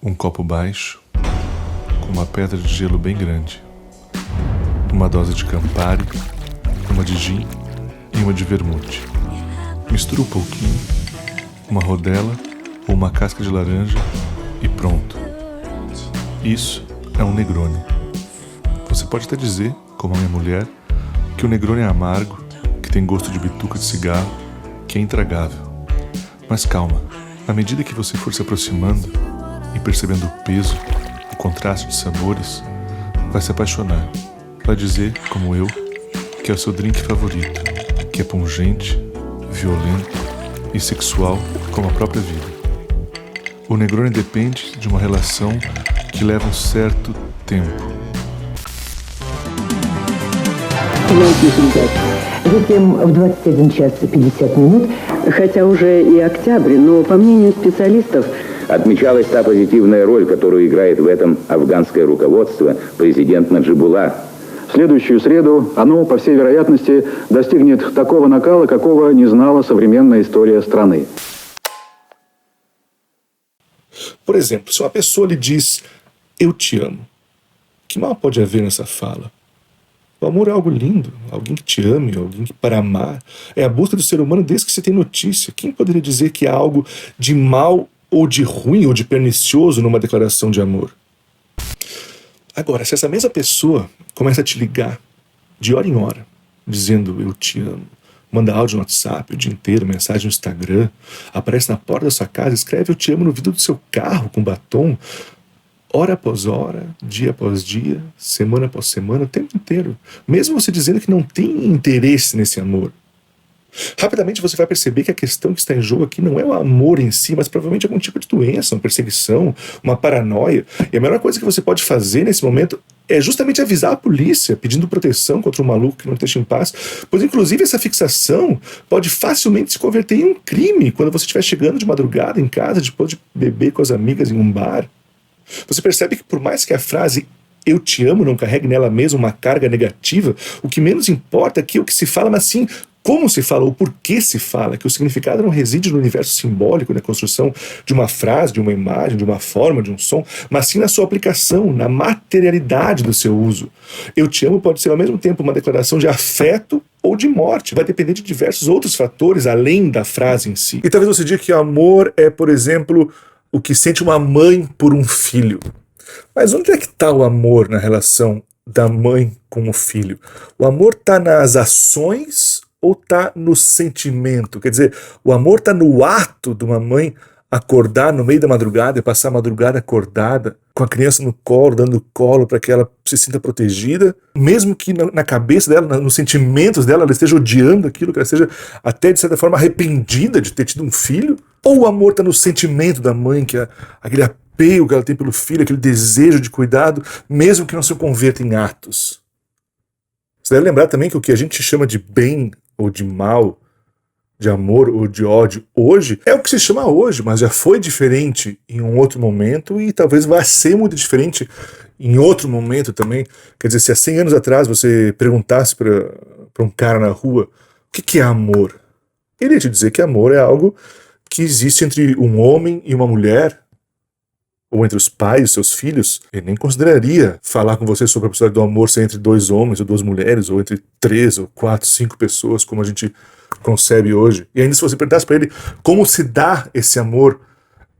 Um copo baixo, com uma pedra de gelo bem grande, uma dose de Campari, uma de gin e uma de vermute. Mistura um pouquinho, uma rodela ou uma casca de laranja e pronto. Isso é um Negroni. Você pode até dizer, como a minha mulher, que o Negroni é amargo, que tem gosto de bituca de cigarro, que é intragável. Mas calma, à medida que você for se aproximando e percebendo o peso, o contraste de sabores, vai se apaixonar. Vai dizer, como eu, que é o seu drink favorito, que é pungente, violento e sexual como a própria vida. O Negroni depende de uma relação que leva um certo tempo. Затем в 21 час 50 минут, хотя уже и октябрь, но по мнению специалистов, отмечалась та позитивная роль, которую играет в этом афганское руководство, президент Наджибуллах. В следующую среду оно, по всей вероятности, достигнет такого накала, какого не знала современная история страны. Por exemplo, se uma pessoa lhe diz, eu te amo, que mal pode haver nessa fala? O amor é algo lindo, alguém que te ame, alguém que para amar, é a busca do ser humano desde que você tem notícia. Quem poderia dizer que há algo de mal ou de ruim ou de pernicioso numa declaração de amor? Agora, se essa mesma pessoa começa a te ligar de hora em hora, dizendo eu te amo, manda áudio no WhatsApp o dia inteiro, mensagem no Instagram, aparece na porta da sua casa, escreve eu te amo no vidro do seu carro com batom, hora após hora, dia após dia, semana após semana, o tempo inteiro, mesmo você dizendo que não tem interesse nesse amor. Rapidamente você vai perceber que a questão que está em jogo aqui não é o amor em si, mas provavelmente algum tipo de doença, uma perseguição, uma paranoia. E a melhor coisa que você pode fazer nesse momento é justamente avisar a polícia, pedindo proteção contra um maluco que não te deixa em paz, pois inclusive essa fixação pode facilmente se converter em um crime quando você estiver chegando de madrugada em casa, depois de beber com as amigas em um bar. Você percebe que por mais que a frase eu te amo não carregue nela mesma uma carga negativa, o que menos importa aqui é o que se fala, mas sim como se fala, ou por que se fala, que o significado não reside no universo simbólico, na construção de uma frase, de uma imagem, de uma forma, de um som, mas sim na sua aplicação, na materialidade do seu uso. Eu te amo pode ser ao mesmo tempo uma declaração de afeto ou de morte, vai depender de diversos outros fatores além da frase em si. E talvez você diga que amor é, por exemplo, o que sente uma mãe por um filho. Mas onde é que está o amor na relação da mãe com o filho? O amor está nas ações ou está no sentimento? Quer dizer, o amor está no ato de uma mãe acordar no meio da madrugada e passar a madrugada acordada com a criança no colo, dando colo para que ela se sinta protegida, mesmo que na cabeça dela, nos sentimentos dela, ela esteja odiando aquilo, que ela esteja até de certa forma arrependida de ter tido um filho? Ou o amor está no sentimento da mãe, que é aquele apego que ela tem pelo filho, aquele desejo de cuidado, mesmo que não se converta em atos? Você deve lembrar também que o que a gente chama de bem ou de mal, de amor ou de ódio hoje, é o que se chama hoje, mas já foi diferente em um outro momento e talvez vá ser muito diferente em outro momento também. Quer dizer, se há 100 anos atrás você perguntasse para um cara na rua o que é amor, ele ia te dizer que amor é algo que existe entre um homem e uma mulher, ou entre os pais e os seus filhos. Ele nem consideraria falar com você sobre a possibilidade do amor ser entre dois homens ou duas mulheres, ou entre 3 ou 4, 5 pessoas, como a gente concebe hoje. E ainda se você perguntasse para ele como se dá esse amor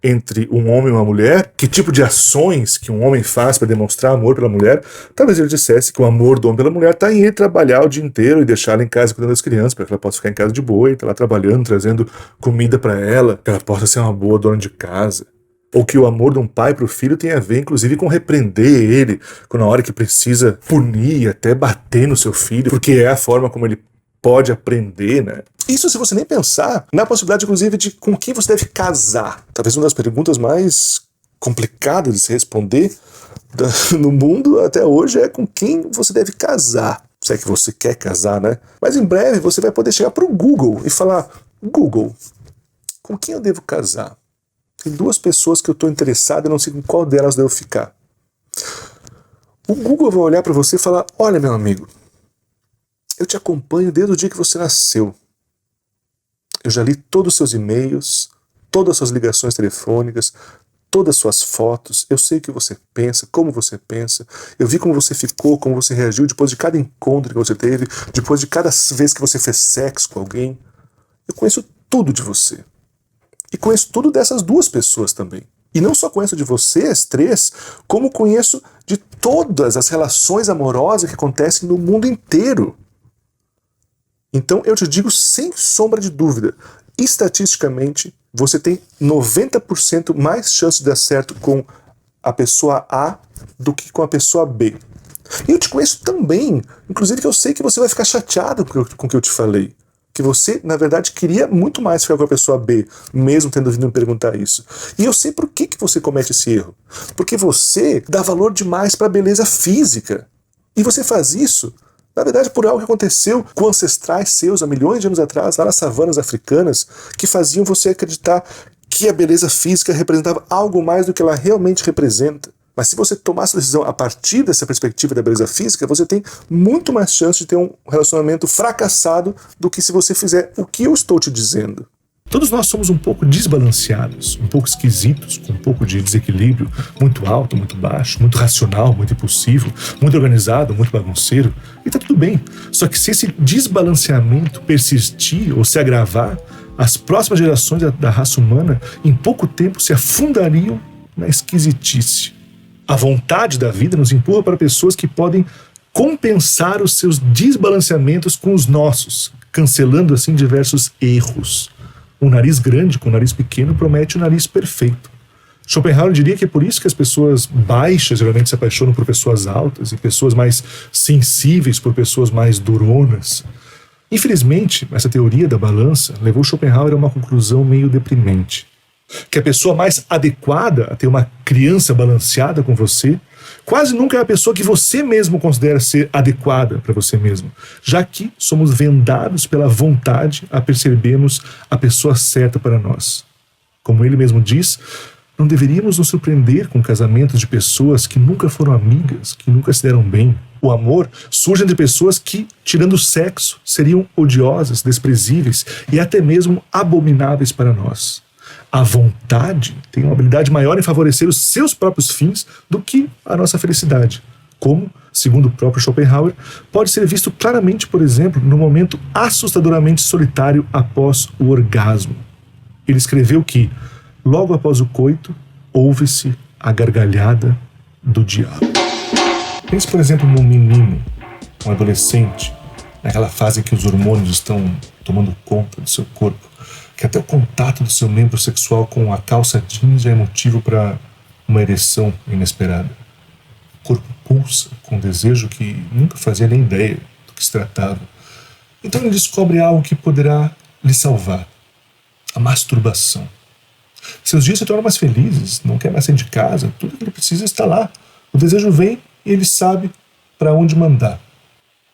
entre um homem e uma mulher, que tipo de ações que um homem faz para demonstrar amor pela mulher, talvez ele dissesse que o amor do homem pela mulher está em ele trabalhar o dia inteiro e deixar ela em casa cuidando das crianças, para que ela possa ficar em casa de boa e estar lá trabalhando, trazendo comida para ela, que ela possa ser uma boa dona de casa. Ou que o amor de um pai para o filho tem a ver, inclusive, com repreender ele, na hora que precisa punir, até bater no seu filho, porque é a forma como ele pode aprender, né? Isso se você nem pensar na possibilidade, inclusive, de com quem você deve casar. Talvez uma das perguntas mais complicadas de se responder no mundo até hoje é com quem você deve casar. Se é que você quer casar, né? Mas em breve você vai poder chegar para o Google e falar: Google, com quem eu devo casar? Tem 2 pessoas que eu estou interessado e não sei com qual delas devo ficar. O Google vai olhar para você e falar: olha, meu amigo, eu te acompanho desde o dia que você nasceu. Eu já li todos os seus e-mails, todas as suas ligações telefônicas, todas as suas fotos, eu sei o que você pensa, como você pensa, eu vi como você ficou, como você reagiu depois de cada encontro que você teve, depois de cada vez que você fez sexo com alguém. Eu conheço tudo de você. E conheço tudo dessas duas pessoas também. E não só conheço de vocês, 3, como conheço de todas as relações amorosas que acontecem no mundo inteiro. Então eu te digo sem sombra de dúvida, estatisticamente, você tem 90% mais chance de dar certo com a pessoa A do que com a pessoa B. E eu te conheço também, inclusive que eu sei que você vai ficar chateado com o que eu te falei. Que você, na verdade, queria muito mais ficar com a pessoa B, mesmo tendo vindo me perguntar isso. E eu sei por que você comete esse erro. Porque você dá valor demais para a beleza física. E você faz isso, na verdade, por algo que aconteceu com ancestrais seus há milhões de anos atrás, lá nas savanas africanas, que faziam você acreditar que a beleza física representava algo mais do que ela realmente representa. Mas se você tomar essa decisão a partir dessa perspectiva da beleza física, você tem muito mais chance de ter um relacionamento fracassado do que se você fizer o que eu estou te dizendo. Todos nós somos um pouco desbalanceados, um pouco esquisitos, com um pouco de desequilíbrio, muito alto, muito baixo, muito racional, muito impulsivo, muito organizado, muito bagunceiro, e tá tudo bem. Só que se esse desbalanceamento persistir ou se agravar, as próximas gerações da raça humana, em pouco tempo, se afundariam na esquisitice. A vontade da vida nos empurra para pessoas que podem compensar os seus desbalanceamentos com os nossos, cancelando assim diversos erros. Um nariz grande com um nariz pequeno promete um nariz perfeito. Schopenhauer diria que é por isso que as pessoas baixas geralmente se apaixonam por pessoas altas e pessoas mais sensíveis por pessoas mais duronas. Infelizmente, essa teoria da balança levou Schopenhauer a uma conclusão meio deprimente. Que a pessoa mais adequada a ter uma criança balanceada com você quase nunca é a pessoa que você mesmo considera ser adequada para você mesmo, já que somos vendados pela vontade a percebermos a pessoa certa para nós. Como ele mesmo diz, não deveríamos nos surpreender com casamentos de pessoas que nunca foram amigas, que nunca se deram bem. O amor surge entre pessoas que, tirando o sexo, seriam odiosas, desprezíveis e até mesmo abomináveis para nós. A vontade tem uma habilidade maior em favorecer os seus próprios fins do que a nossa felicidade. Como, segundo o próprio Schopenhauer, pode ser visto claramente, por exemplo, no momento assustadoramente solitário após o orgasmo. Ele escreveu que, logo após o coito, ouve-se a gargalhada do diabo. Pense, por exemplo, num menino, um adolescente, naquela fase em que os hormônios estão tomando conta do seu corpo, que até o contato do seu membro sexual com a calça jeans já é motivo para uma ereção inesperada. O corpo pulsa com um desejo que nunca fazia nem ideia do que se tratava. Então ele descobre algo que poderá lhe salvar: a masturbação. Seus dias se tornam mais felizes, não quer mais sair de casa, tudo que ele precisa está lá. O desejo vem e ele sabe para onde mandar.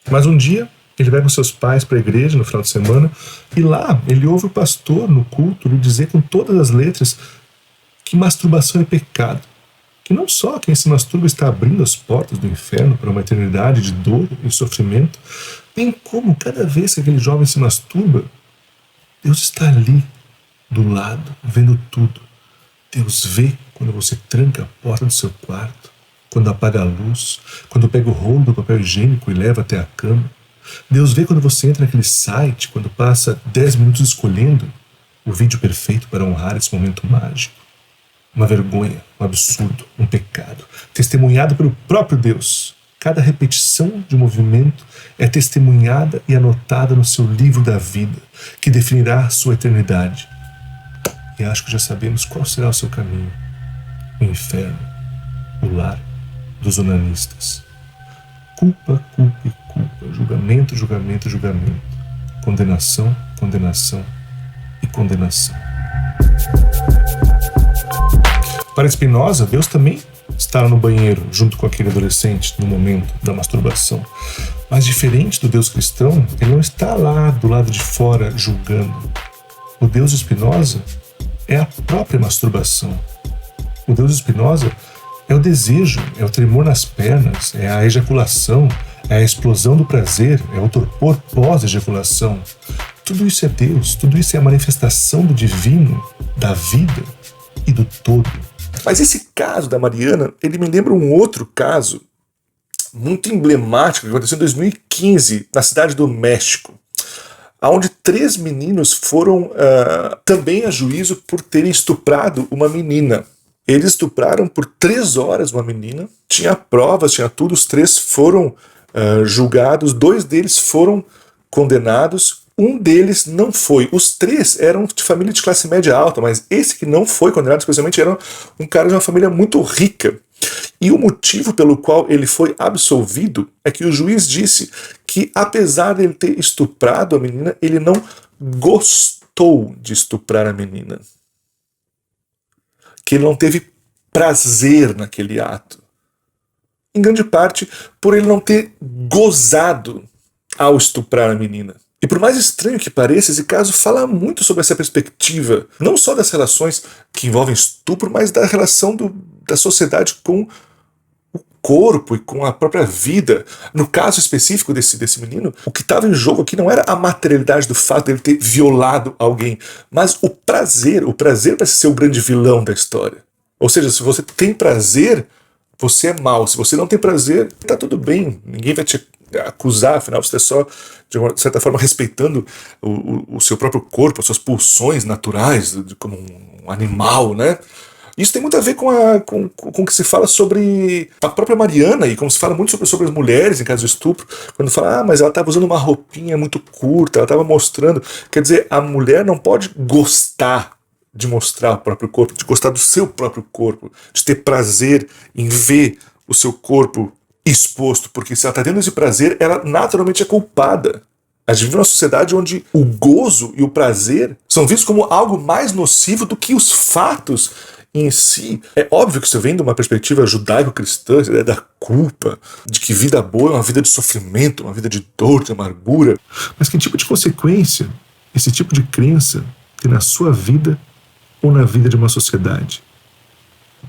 Mas um dia ele vai com seus pais para a igreja no final de semana e lá ele ouve o pastor no culto lhe dizer com todas as letras que masturbação é pecado. Que não só quem se masturba está abrindo as portas do inferno para uma eternidade de dor e sofrimento, bem como cada vez que aquele jovem se masturba, Deus está ali, do lado, vendo tudo. Deus vê quando você tranca a porta do seu quarto, quando apaga a luz, quando pega o rolo do papel higiênico e leva até a cama. Deus vê quando você entra naquele site, quando passa 10 minutos escolhendo o vídeo perfeito para honrar esse momento mágico. Uma vergonha, um absurdo, um pecado, testemunhado pelo próprio Deus. Cada repetição de um movimento é testemunhada e anotada no seu livro da vida, que definirá a sua eternidade. E acho que já sabemos qual será o seu caminho: o inferno, o lar dos onanistas. Culpa, culpa e culpa, julgamento, julgamento, julgamento, condenação, condenação e condenação. Para Spinoza, Deus também está no banheiro junto com aquele adolescente no momento da masturbação. Mas diferente do Deus cristão, ele não está lá do lado de fora julgando. O Deus de Spinoza é a própria masturbação. O Deus de Spinoza é o desejo, é o tremor nas pernas, é a ejaculação, é a explosão do prazer, é o torpor pós-ejaculação. Tudo isso é Deus, tudo isso é a manifestação do divino, da vida e do todo. Mas esse caso da Mariana, ele me lembra um outro caso muito emblemático que aconteceu em 2015, na cidade do México, onde 3 meninos foram também a juízo por terem estuprado uma menina. Eles estupraram por 3 horas uma menina, tinha provas, tinha tudo, os 3 foram julgados, 2 deles foram condenados, um deles não foi. Os 3 eram de família de classe média alta, mas esse que não foi condenado, especialmente, era um cara de uma família muito rica. E o motivo pelo qual ele foi absolvido é que o juiz disse que, apesar de ele ter estuprado a menina, ele não gostou de estuprar a menina. Que ele não teve prazer naquele ato. Em grande parte, por ele não ter gozado ao estuprar a menina. E por mais estranho que pareça, esse caso fala muito sobre essa perspectiva, não só das relações que envolvem estupro, mas da relação da sociedade com o corpo e com a própria vida. No caso específico desse menino, o que estava em jogo aqui não era a materialidade do fato de ele ter violado alguém, mas o prazer. O prazer parece ser o grande vilão da história. Ou seja, se você tem prazer, você é mau. Se você não tem prazer, tá tudo bem. Ninguém vai te acusar, afinal você está só, de uma certa forma, respeitando o seu próprio corpo, as suas pulsões naturais, como um animal, né? Isso tem muito a ver com o que se fala sobre a própria Mariana, e como se fala muito sobre as mulheres em caso de estupro, quando fala, mas ela estava usando uma roupinha muito curta, ela estava mostrando. Quer dizer, a mulher não pode gostar de mostrar o próprio corpo, de gostar do seu próprio corpo, de ter prazer em ver o seu corpo exposto, porque se ela está tendo esse prazer, ela naturalmente é culpada. A gente vive numa sociedade onde o gozo e o prazer são vistos como algo mais nocivo do que os fatos em si. É óbvio que isso vem de uma perspectiva judaico-cristã, a ideia da culpa, de que vida boa é uma vida de sofrimento, uma vida de dor, de amargura. Mas que tipo de consequência esse tipo de crença tem na sua vida ou na vida de uma sociedade?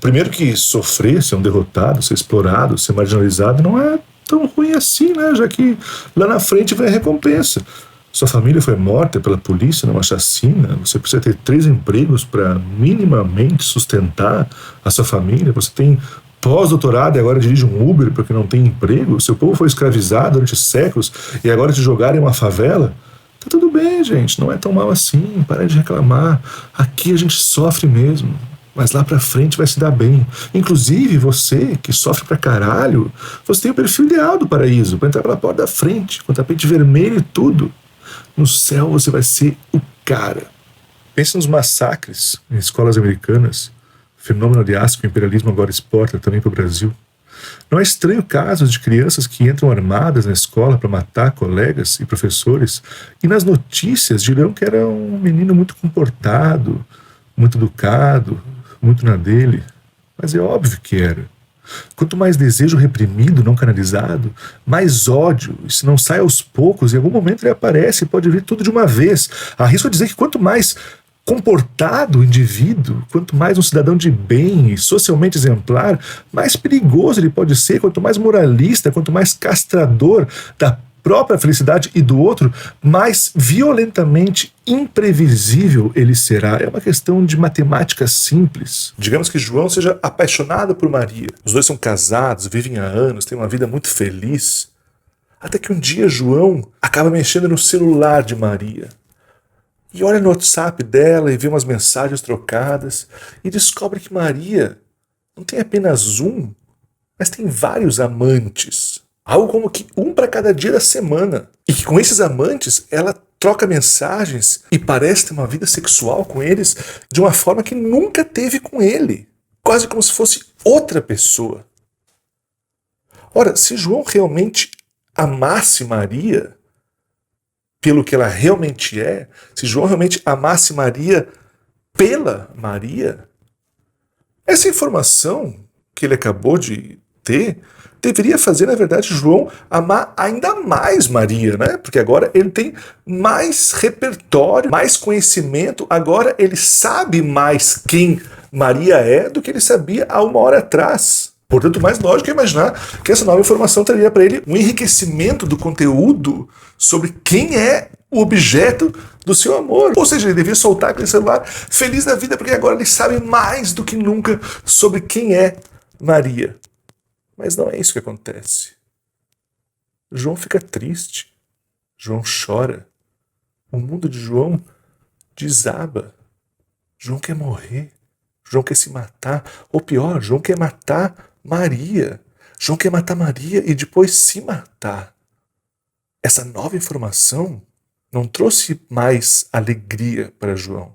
Primeiro que sofrer, ser um derrotado, ser explorado, ser marginalizado não é tão ruim assim, né? Já que lá na frente vem a recompensa. Sua família foi morta pela polícia numa chacina, você precisa ter 3 empregos para minimamente sustentar a sua família, você tem pós-doutorado e agora dirige um Uber porque não tem emprego, seu povo foi escravizado durante séculos e agora te jogaram em uma favela. Tá tudo bem, gente, não é tão mal assim, para de reclamar. Aqui a gente sofre mesmo, mas lá pra frente vai se dar bem. Inclusive, você que sofre pra caralho, você tem o perfil ideal do paraíso, pra entrar pela porta da frente, com tapete vermelho e tudo. No céu você vai ser o cara. Pense nos massacres em escolas americanas, fenômeno aliás que o imperialismo agora exporta também para o Brasil. Não é estranho casos de crianças que entram armadas na escola para matar colegas e professores, e nas notícias dirão que era um menino muito comportado, muito educado, muito na dele. Mas é óbvio que era. Quanto mais desejo reprimido, não canalizado, mais ódio, e se não sai aos poucos, em algum momento ele aparece e pode vir tudo de uma vez. Arrisco a dizer que quanto mais comportado o indivíduo, quanto mais um cidadão de bem e socialmente exemplar, mais perigoso ele pode ser, quanto mais moralista, quanto mais castrador da própria felicidade e do outro, mais violentamente imprevisível ele será. É uma questão de matemática simples. Digamos que João seja apaixonado por Maria. Os dois são casados, vivem há anos, têm uma vida muito feliz. Até que um dia João acaba mexendo no celular de Maria. E olha no WhatsApp dela e vê umas mensagens trocadas e descobre que Maria não tem apenas um, mas tem vários amantes. Algo como que um para cada dia da semana. E que com esses amantes ela troca mensagens e parece ter uma vida sexual com eles de uma forma que nunca teve com ele. Quase como se fosse outra pessoa. Ora, se João realmente amasse Maria pelo que ela realmente é, se João realmente amasse Maria pela Maria, essa informação que ele acabou de ter deveria fazer, na verdade, João amar ainda mais Maria, né? Porque agora ele tem mais repertório, mais conhecimento, agora ele sabe mais quem Maria é do que ele sabia há 1 hora atrás. Portanto, mais lógico é imaginar que essa nova informação traria para ele um enriquecimento do conteúdo sobre quem é o objeto do seu amor. Ou seja, ele devia soltar aquele celular feliz da vida, porque agora ele sabe mais do que nunca sobre quem é Maria. Mas não é isso que acontece. João fica triste. João chora. O mundo de João desaba. João quer morrer. João quer se matar. Ou pior, João quer matar Maria. João quer matar Maria e depois se matar. Essa nova informação não trouxe mais alegria para João.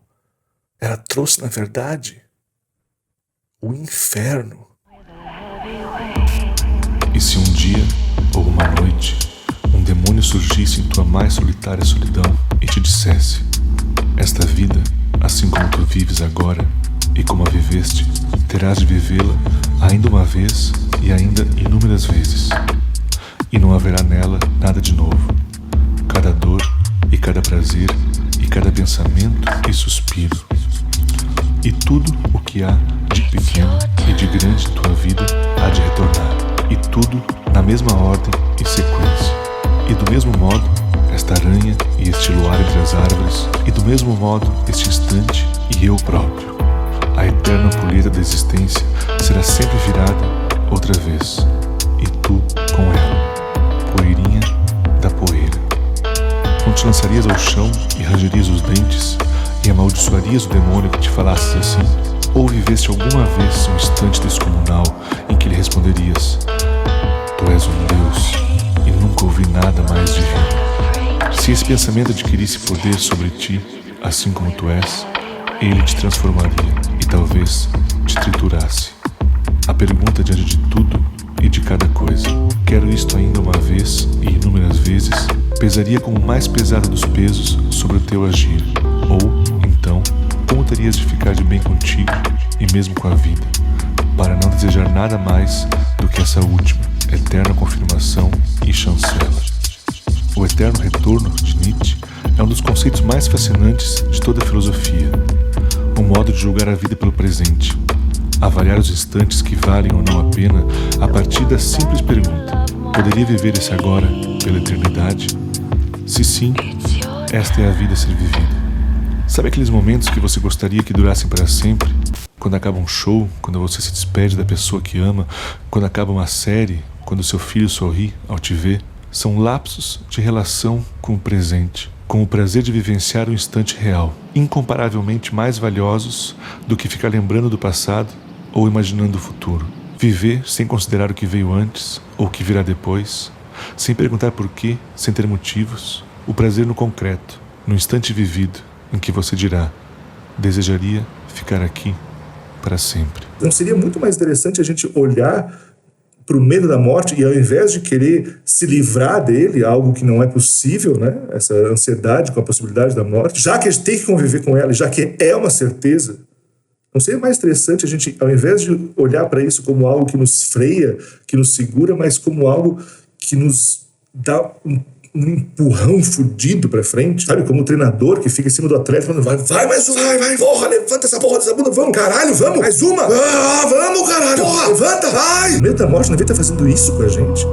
Ela trouxe, na verdade, o inferno. E se um dia ou uma noite um demônio surgisse em tua mais solitária solidão e te dissesse: esta vida, assim como tu vives agora e como a viveste, terás de vivê-la ainda uma vez e ainda inúmeras vezes, e não haverá nela nada de novo. Cada dor e cada prazer e cada pensamento e suspiro, e tudo o que há de pequeno e de grande em tua vida há de retornar, e tudo na mesma ordem e sequência. E do mesmo modo, esta aranha e este luar entre as árvores, e do mesmo modo, este instante e eu próprio. A eterna ampulheta da existência será sempre virada outra vez, e tu com ela, poeirinha da poeira. Não te lançarias ao chão e rangerias os dentes e amaldiçoarias o demônio que te falasses assim? Ou viveste alguma vez um instante descomunal em que lhe responderias: tu és um Deus e nunca ouvi nada mais divino? Se esse pensamento adquirisse poder sobre ti, assim como tu és, ele te transformaria e talvez te triturasse. A pergunta diante de tudo e de cada coisa: quero isto ainda uma vez e inúmeras vezes, pesaria como o mais pesado dos pesos sobre o teu agir. Ou, então, como terias de ficar de bem contigo e mesmo com a vida, para não desejar nada mais do que essa última, eterna confirmação e chancela. O eterno retorno de Nietzsche é um dos conceitos mais fascinantes de toda a filosofia. Um modo de julgar a vida pelo presente, avaliar os instantes que valem ou não a pena a partir da simples pergunta: poderia viver esse agora pela eternidade? Se sim, esta é a vida a ser vivida. Sabe aqueles momentos que você gostaria que durassem para sempre? Quando acaba um show, quando você se despede da pessoa que ama, quando acaba uma série, quando seu filho sorri ao te ver? São lapsos de relação com o presente, com o prazer de vivenciar o instante real, incomparavelmente mais valiosos do que ficar lembrando do passado ou imaginando o futuro. Viver sem considerar o que veio antes ou o que virá depois, sem perguntar por quê, sem ter motivos. O prazer no concreto, no instante vivido, em que você dirá: desejaria ficar aqui para sempre. Não seria muito mais interessante a gente olhar para o medo da morte e, ao invés de querer se livrar dele, algo que não é possível, né? Essa ansiedade com a possibilidade da morte, já que a gente tem que conviver com ela, já que é uma certeza, não seria mais interessante a gente, ao invés de olhar para isso como algo que nos freia, que nos segura, mas como algo que nos dá um empurrão fudido pra frente, sabe? Como o treinador que fica em cima do atleta falando: vai, mais um, vai, porra, levanta essa porra dessa bunda, vamos, caralho, vamos, mais uma, vamos, caralho, porra, levanta, vai! O medo da morte não devia estar fazendo isso com a gente.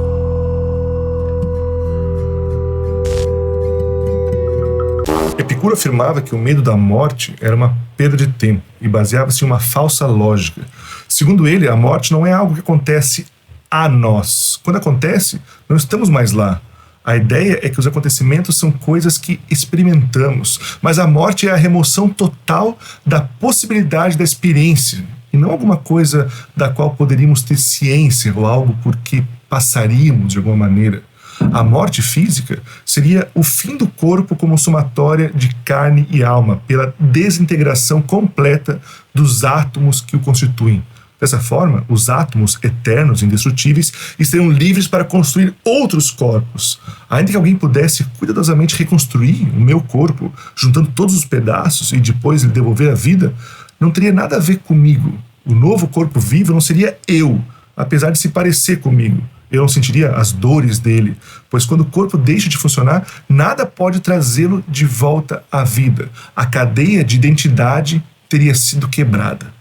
Epicuro afirmava que o medo da morte era uma perda de tempo e baseava-se em uma falsa lógica. Segundo ele, a morte não é algo que acontece a nós. Quando acontece, não estamos mais lá. A ideia é que os acontecimentos são coisas que experimentamos, mas a morte é a remoção total da possibilidade da experiência, e não alguma coisa da qual poderíamos ter ciência ou algo por que passaríamos de alguma maneira. A morte física seria o fim do corpo como somatória de carne e alma, pela desintegração completa dos átomos que o constituem. Dessa forma, os átomos eternos, indestrutíveis, estariam livres para construir outros corpos. Ainda que alguém pudesse cuidadosamente reconstruir o meu corpo, juntando todos os pedaços e depois lhe devolver a vida, não teria nada a ver comigo. O novo corpo vivo não seria eu, apesar de se parecer comigo. Eu não sentiria as dores dele, pois quando o corpo deixa de funcionar, nada pode trazê-lo de volta à vida. A cadeia de identidade teria sido quebrada.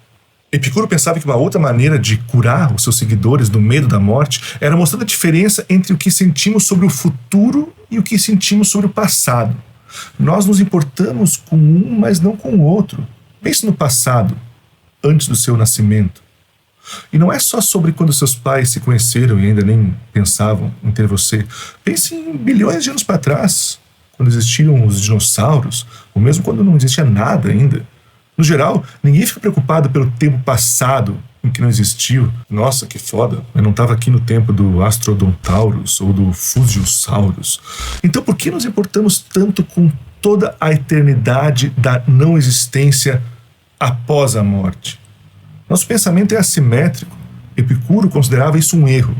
Epicuro pensava que uma outra maneira de curar os seus seguidores do medo da morte era mostrando a diferença entre o que sentimos sobre o futuro e o que sentimos sobre o passado. Nós nos importamos com um, mas não com o outro. Pense no passado, antes do seu nascimento. E não é só sobre quando seus pais se conheceram e ainda nem pensavam em ter você. Pense em bilhões de anos para trás, quando existiam os dinossauros, ou mesmo quando não existia nada ainda. No geral, ninguém fica preocupado pelo tempo passado em que não existiu. Nossa, que foda, eu não estava aqui no tempo do Astrodontaurus ou do Fusiosaurus. Então por que nos importamos tanto com toda a eternidade da não existência após a morte? Nosso pensamento é assimétrico. Epicuro considerava isso um erro.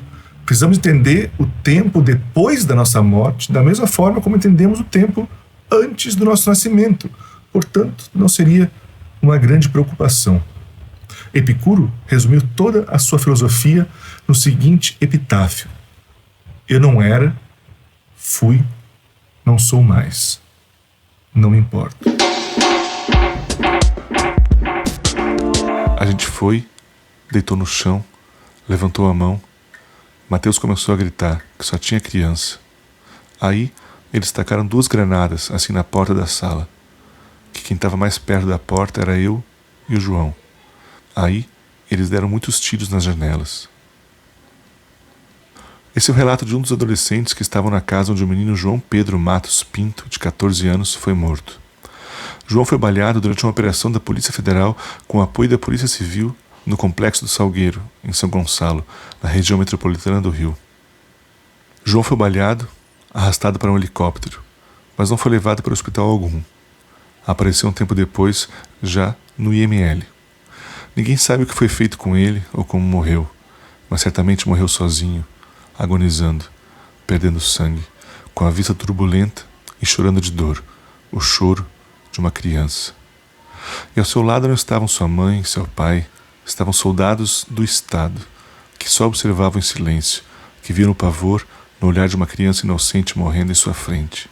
Precisamos entender o tempo depois da nossa morte da mesma forma como entendemos o tempo antes do nosso nascimento. Portanto, não seria uma grande preocupação. Epicuro resumiu toda a sua filosofia no seguinte epitáfio: eu não era, fui, não sou mais. Não importa. A gente foi, deitou no chão, levantou a mão. Mateus começou a gritar que só tinha criança. Aí, eles tacaram 2 granadas assim na porta da sala. Que quem estava mais perto da porta era eu e o João. Aí, eles deram muitos tiros nas janelas. Esse é o relato de um dos adolescentes que estavam na casa onde o menino João Pedro Matos Pinto, de 14 anos, foi morto. João foi baleado durante uma operação da Polícia Federal com o apoio da Polícia Civil no Complexo do Salgueiro, em São Gonçalo, na região metropolitana do Rio. João foi baleado, arrastado para um helicóptero, mas não foi levado para o hospital algum. Apareceu um tempo depois, já no IML. Ninguém sabe o que foi feito com ele ou como morreu, mas certamente morreu sozinho, agonizando, perdendo sangue, com a vista turbulenta e chorando de dor, o choro de uma criança. E ao seu lado não estavam sua mãe, seu pai, estavam soldados do Estado, que só observavam em silêncio, que viram o pavor no olhar de uma criança inocente morrendo em sua frente.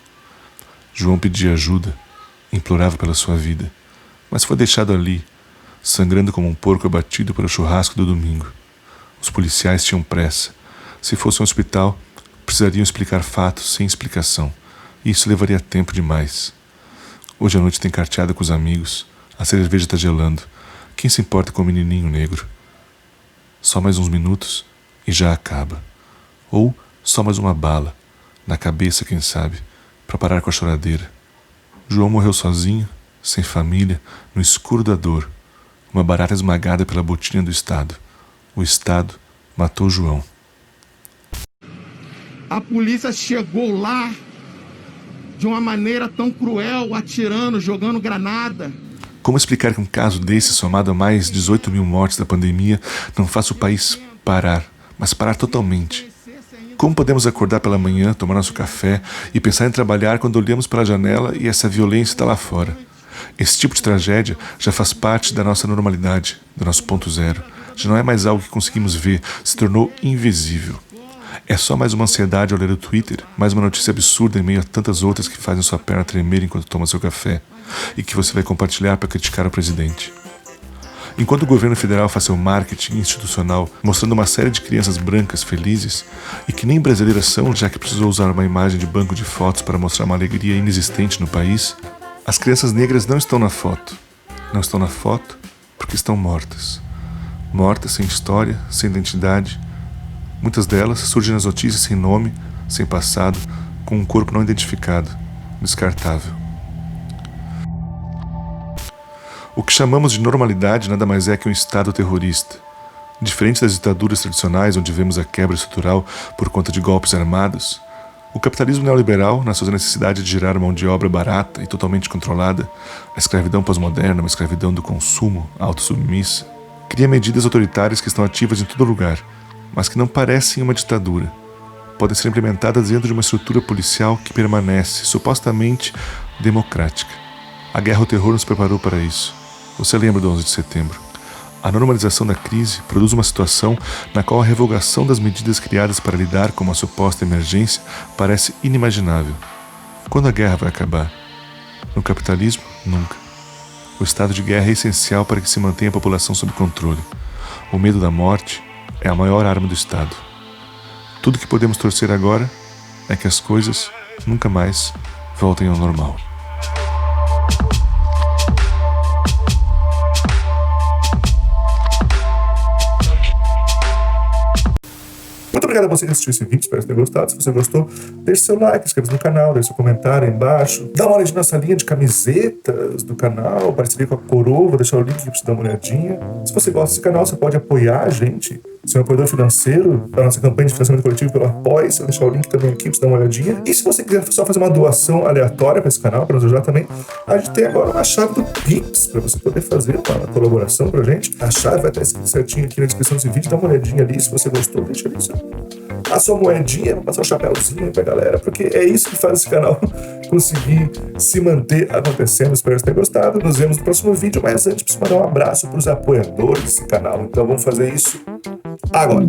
João pedia ajuda, implorava pela sua vida, mas foi deixado ali, sangrando como um porco abatido para o churrasco do domingo. Os policiais tinham pressa. Se fosse um hospital, precisariam explicar fatos sem explicação, e isso levaria tempo demais. Hoje à noite tem carteada com os amigos, a cerveja está gelando. Quem se importa com o menininho negro? Só mais uns minutos e já acaba. Ou só mais uma bala, na cabeça, quem sabe, para parar com a choradeira. João morreu sozinho, sem família, no escuro da dor. Uma barata esmagada pela botina do Estado. O Estado matou João. A polícia chegou lá de uma maneira tão cruel, atirando, jogando granada. Como explicar que um caso desse, somado a mais 18 mil mortes da pandemia, não faça o país parar, mas parar totalmente? Como podemos acordar pela manhã, tomar nosso café e pensar em trabalhar quando olhamos pela janela e essa violência está lá fora? Esse tipo de tragédia já faz parte da nossa normalidade, do nosso ponto zero. Já não é mais algo que conseguimos ver, se tornou invisível. É só mais uma ansiedade ao ler o Twitter, mais uma notícia absurda em meio a tantas outras que fazem sua perna tremer enquanto toma seu café e que você vai compartilhar para criticar o presidente. Enquanto o governo federal faz seu marketing institucional mostrando uma série de crianças brancas felizes e que nem brasileiras são, já que precisou usar uma imagem de banco de fotos para mostrar uma alegria inexistente no país, as crianças negras não estão na foto. Não estão na foto porque estão mortas. Mortas sem história, sem identidade. Muitas delas surgem nas notícias sem nome, sem passado, com um corpo não identificado, descartável. O que chamamos de normalidade nada mais é que um Estado terrorista. Diferente das ditaduras tradicionais, onde vemos a quebra estrutural por conta de golpes armados, o capitalismo neoliberal, na sua necessidade de gerar mão de obra barata e totalmente controlada, a escravidão pós-moderna, uma escravidão do consumo, autossubmissa, cria medidas autoritárias que estão ativas em todo lugar, mas que não parecem uma ditadura. Podem ser implementadas dentro de uma estrutura policial que permanece, supostamente, democrática. A guerra ao terror nos preparou para isso. Você lembra do 11 de setembro? A normalização da crise produz uma situação na qual a revogação das medidas criadas para lidar com uma suposta emergência parece inimaginável. Quando a guerra vai acabar? No capitalismo, nunca. O estado de guerra é essencial para que se mantenha a população sob controle. O medo da morte é a maior arma do Estado. Tudo que podemos torcer agora é que as coisas nunca mais voltem ao normal. obrigado a você que assistiu esse vídeo, espero ter gostado. Se você gostou, deixe seu like, inscreva-se no canal, deixe seu comentário aí embaixo. Dá uma olhada na nossa linha de camisetas do canal, parceria com a Coroa, vou deixar o link aqui pra você dar uma olhadinha. Se você gosta desse canal, você pode apoiar a gente, ser um apoiador financeiro da nossa campanha de financiamento coletivo pelo Apoia-se. Vou deixar o link também aqui pra você dar uma olhadinha. E se você quiser só fazer uma doação aleatória para esse canal, para nos ajudar também, a gente tem agora uma chave do Pix para você poder fazer uma colaboração pra gente. A chave vai estar escrita certinho aqui na descrição desse vídeo. Dá uma olhadinha ali, se você gostou, deixa ali a sua moedinha, vou passar um chapéuzinho pra galera, porque é isso que faz esse canal conseguir se manter acontecendo. Espero que você tenha gostado. Nos vemos no próximo vídeo, mas antes preciso mandar um abraço pros apoiadores desse canal. Então vamos fazer isso agora.